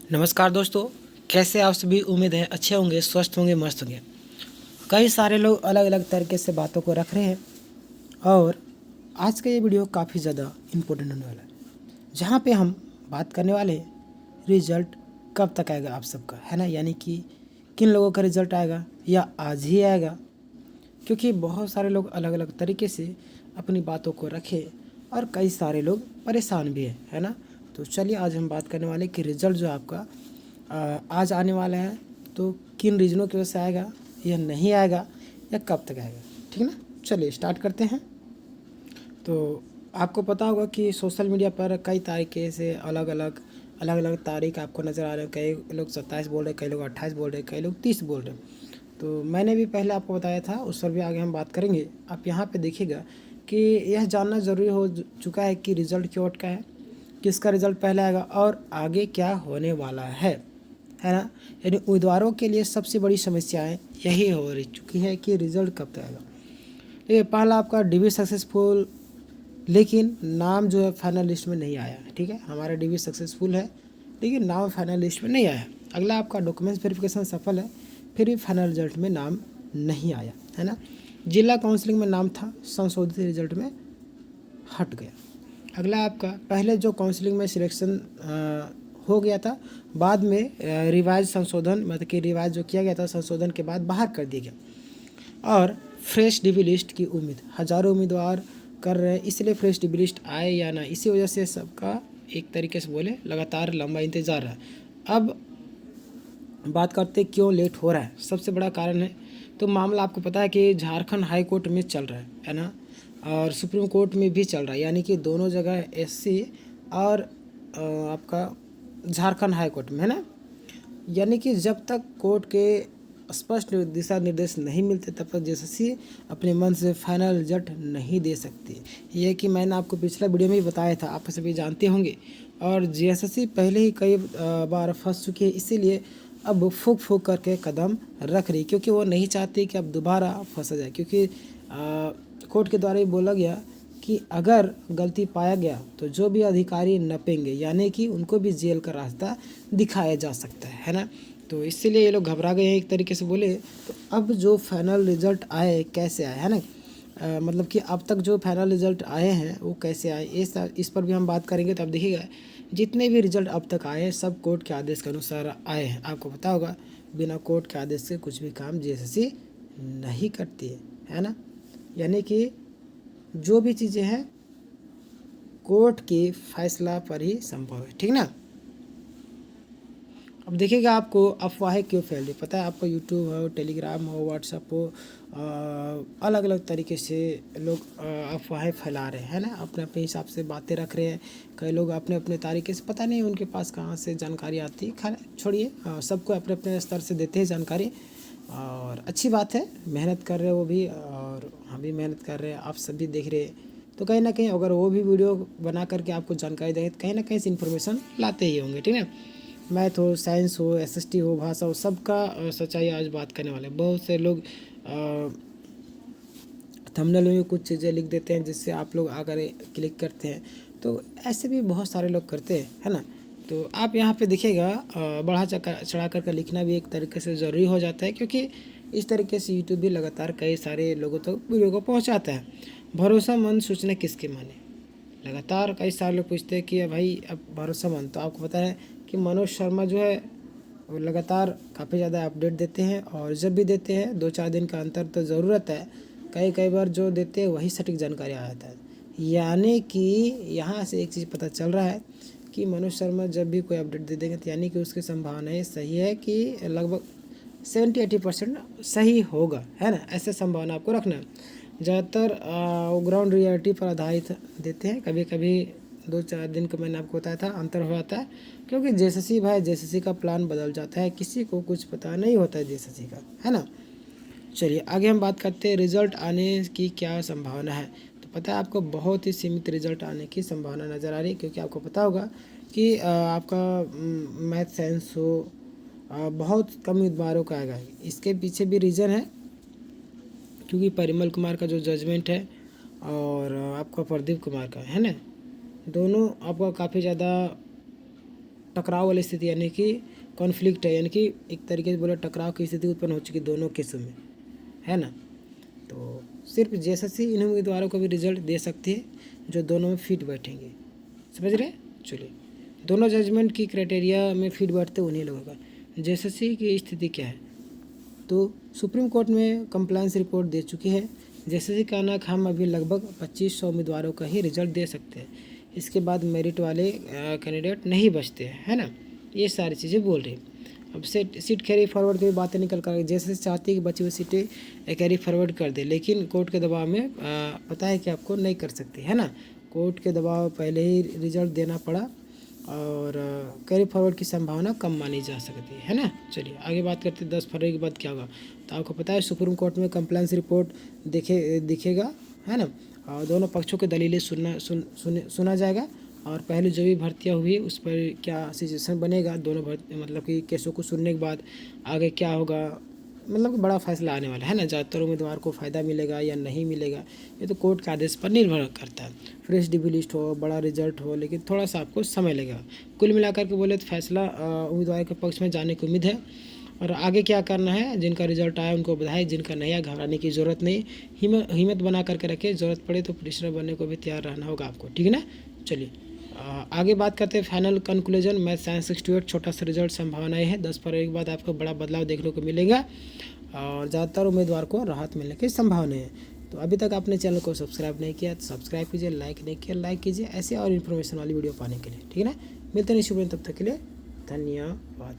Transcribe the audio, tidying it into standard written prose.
नमस्कार दोस्तों, कैसे आप सभी। उम्मीद है अच्छे होंगे, स्वस्थ होंगे, मस्त होंगे। कई सारे लोग अलग अलग तरीके से बातों को रख रहे हैं और आज का ये वीडियो काफ़ी ज़्यादा इम्पोर्टेंट होने वाला है, जहाँ पे हम बात करने वाले हैं रिजल्ट कब तक आएगा आप सबका, है ना। यानी कि किन लोगों का रिजल्ट आएगा या आज ही आएगा, क्योंकि बहुत सारे लोग अलग अलग तरीके से अपनी बातों को रखे और कई सारे लोग परेशान भी है ना। तो चलिए आज हम बात करने वाले कि रिज़ल्ट जो आपका आज आने वाला है, तो किन रीज़नों की वजह से आएगा या नहीं आएगा या कब तक आएगा, ठीक है ना। चलिए स्टार्ट करते हैं। तो आपको पता होगा कि सोशल मीडिया पर कई तरीके से अलग अलग तारीख आपको नज़र आ रहे हैं। कई लोग 27 बोल रहे हैं, कई लोग 28 बोल रहे हैं, कई लोग 30 बोल रहे हैं। तो मैंने भी पहले आपको बताया था, उस पर भी आगे हम बात करेंगे। आप यहाँ पे देखिएगा कि यह जानना ज़रूरी हो चुका है कि रिज़ल्ट क्यों अटका है, किसका रिज़ल्ट पहले आएगा और आगे क्या होने वाला है ना। यानी उम्मीदवारों के लिए सबसे बड़ी समस्याएं यही हो रही चुकी है कि रिज़ल्ट कब तक आएगा। ये पहला आपका डीवी सक्सेसफुल, लेकिन नाम जो है फाइनल लिस्ट में नहीं आया, ठीक है। हमारा डीवी सक्सेसफुल है लेकिन नाम फाइनल लिस्ट में नहीं आया। अगला आपका डॉक्यूमेंट्स वेरिफिकेशन सफल है, फिर भी फाइनल रिजल्ट में नाम नहीं आया, है ना। जिला काउंसलिंग में नाम था, संशोधित रिजल्ट में हट गया। अगला आपका पहले जो काउंसलिंग में सिलेक्शन हो गया था, बाद में रिवाइज संशोधन, मतलब कि रिवाइज जो किया गया था संशोधन के बाद बाहर कर दिया गया। और फ्रेश डीबी लिस्ट की उम्मीद, हज़ारों उम्मीदवार कर रहे हैं, इसलिए फ्रेश डीबी लिस्ट आए या ना, इसी वजह से सबका एक तरीके से बोले लगातार लंबा इंतज़ार रहा। अब बात करते क्यों लेट हो रहा है। सबसे बड़ा कारण है, तो मामला आपको पता है कि झारखंड हाई कोर्ट में चल रहा है ना, और सुप्रीम कोर्ट में भी चल रहा है। यानी कि दोनों जगह एससी और आपका झारखंड हाई कोर्ट में, है ना। यानी कि जब तक कोर्ट के स्पष्ट दिशा निर्देश नहीं मिलते तब तक जेएसएससी अपने मन से फाइनल रिजल्ट नहीं दे सकती। ये कि मैंने आपको पिछला वीडियो में ही बताया था, आप सभी जानते होंगे। और जेएसएससी पहले ही कई बार फंस चुकी है, इसीलिए अब फूक फूक करके कदम रख रही, क्योंकि वो नहीं चाहती कि अब दोबारा फंसा जाए। क्योंकि कोर्ट के द्वारा ही बोला गया कि अगर गलती पाया गया तो जो भी अधिकारी नपेंगे, यानी कि उनको भी जेल का रास्ता दिखाया जा सकता है ना। तो इसीलिए ये लोग घबरा गए हैं एक तरीके से बोले। तो अब जो फाइनल रिजल्ट आए कैसे आए, है ना। मतलब कि अब तक जो फाइनल रिजल्ट आए हैं वो कैसे आए, इस पर भी हम बात करेंगे। तो अब देखिएगा, जितने भी रिजल्ट अब तक आए हैं सब कोर्ट के आदेश के अनुसार आए हैं। आपको पता होगा बिना कोर्ट के आदेश से कुछ भी काम जेएसएससी नहीं करती है ना। यानी कि जो भी चीज़ें हैं कोर्ट के फैसला पर ही संभव है, ठीक ना। अब देखिएगा, आपको अफवाहें क्यों फैल रही पता है। आपको यूट्यूब हो, टेलीग्राम हो, व्हाट्सएप हो, अलग अलग तरीके से लोग अफवाहें फैला रहे हैं ना, अपने अपने हिसाब से बातें रख रहे हैं। कई लोग अपने अपने तरीके से, पता नहीं उनके पास कहाँ से जानकारी आती है। खैर छोड़िए, सबको अपने अपने स्तर से देते हैं जानकारी, और अच्छी बात है, मेहनत कर रहे हैं वो भी और हम भी मेहनत कर रहे हैं, आप सभी देख रहे हैं। तो कहीं ना कहीं अगर वो भी वीडियो बना करके आपको जानकारी देंगे तो कहीं ना कहीं से इन्फॉर्मेशन लाते ही होंगे, ठीक है। मैथ हो, साइंस हो, एसएसटी हो, भाषा हो, सबका सच्चाई आज बात करने वाले। बहुत से लोग थंबनेल में कुछ चीज़ें लिख देते हैं जिससे आप लोग आकर क्लिक करते हैं, तो ऐसे भी बहुत सारे लोग करते हैं, है ना। तो आप यहाँ पे देखिएगा, बढ़ा चढ़ा कर लिखना भी एक तरीके से ज़रूरी हो जाता है, क्योंकि इस तरीके से यूट्यूब भी लगातार कई सारे लोगों तक वीडियो को पहुँचाता है। भरोसेमंद सूचना किसके माने, लगातार कई सारे लोग पूछते हैं कि भाई अब भरोसेमंद, तो आपको पता है कि मनोज शर्मा जो है वो लगातार काफ़ी ज़्यादा अपडेट देते हैं, और जब भी देते हैं 2-4 दिन का अंतर तो ज़रूरत है। कई बार जो देते हैं वही सटीक जानकारी आ जाता है। यानी कि यहाँ से एक चीज़ पता चल रहा है कि मनोज शर्मा जब भी कोई अपडेट दे देंगे तो यानी कि उसकी संभावनाएँ सही है कि लगभग 70-80% सही होगा, है ना। ऐसे संभावना आपको रखना है। ज़्यादातर वो ग्राउंड रियलिटी पर आधारित देते हैं। कभी कभी 2-4 दिन का मैंने आपको बताया था अंतर हो जाता है, क्योंकि जेएसएससी भाई जेएसएससी का प्लान बदल जाता है, किसी को कुछ पता नहीं होता है जेएसएससी का, है ना। चलिए आगे हम बात करते हैं रिजल्ट आने की क्या संभावना है। तो पता है आपको बहुत ही सीमित रिजल्ट आने की संभावना नज़र आ रही है, क्योंकि आपको पता होगा कि आपका मैथ साइंस हो बहुत कम उम्मीदवारों का आएगा। इसके पीछे भी रीज़न है, क्योंकि परिमल कुमार का जो जजमेंट है और आपका प्रदीप कुमार का, है ना, दोनों आपका काफ़ी ज़्यादा टकराव वाली स्थिति यानी कि कॉन्फ्लिक्ट है, यानी कि एक तरीके से बोले टकराव की स्थिति उत्पन्न हो चुकी दोनों केसों में, है ना। तो सिर्फ जेएसएससी इन उम्मीदवारों को भी रिजल्ट दे सकती है जो दोनों में फिट बैठेंगे, समझ रहे। चलिए, दोनों जजमेंट की क्राइटेरिया में फिट बैठते उन्हीं लोगों का। जेएसएससी की स्थिति क्या है, तो सुप्रीम कोर्ट में कंप्लायंस रिपोर्ट दे चुकी है। जेएसएससी का कहना हम अभी लगभग 2500 उम्मीदवारों का ही रिजल्ट दे सकते हैं, इसके बाद मेरिट वाले कैंडिडेट नहीं बचते हैं, है ना। ये सारी चीज़ें बोल रही है। अब सीट कैरी फॉरवर्ड की भी बातें निकल कर जैसे चाहती है कि बची हुई सीटें कैरी फॉरवर्ड कर दे, लेकिन कोर्ट के दबाव में पता है कि आपको नहीं कर सकती, है ना। कोर्ट के दबाव पहले ही रिजल्ट देना पड़ा और कैरी फॉरवर्ड की संभावना कम मानी जा सकती है ना। चलिए आगे बात करते हैं 10 फरवरी के बाद क्या होगा। तो आपको पता है सुप्रीम कोर्ट में कंप्लायंस रिपोर्ट दिखेगा, है ना, और दोनों पक्षों की दलीलें सुना जाएगा और पहले जो भी भर्तियाँ हुई उस पर क्या सिचुएशन बनेगा, दोनों मतलब कि केसों को सुनने के बाद आगे क्या होगा, मतलब कि बड़ा फैसला आने वाला है ना। ज़्यादातर उम्मीदवार को फ़ायदा मिलेगा या नहीं मिलेगा ये तो कोर्ट के आदेश पर निर्भर करता है। फ्रेश डिबी लिस्ट हो, बड़ा रिजल्ट हो, लेकिन थोड़ा सा आपको समय लगेगा। कुल मिलाकर के बोले तो फैसला उम्मीदवार के पक्ष में जाने की उम्मीद है। और आगे क्या करना है, जिनका रिजल्ट आया उनको बधाई, जिनका नहीं आया घबराने की ज़रूरत नहीं, हिम्मत बना करके रखे, ज़रूरत पड़े तो प्रिजनर बनने को भी तैयार रहना होगा आपको, ठीक है ना। चलिए आगे बात करते हैं फाइनल कंक्लूजन। मैथ साइंस 68 छोटा सा रिजल्ट संभावनाएं है। 10 फरवरी के बाद आपको बड़ा बदलाव देखने को मिलेगा और ज़्यादातर उम्मीदवार को राहत मिलने की संभावना है। तो अभी तक आपने चैनल को सब्सक्राइब नहीं किया तो सब्सक्राइब कीजिए, लाइक नहीं किया लाइक कीजिए, ऐसे और इन्फॉर्मेशन वाली वीडियो पाने के लिए, ठीक है ना। मिलते हैं नेक्स्ट वीडियो में, तब तक के लिए धन्यवाद।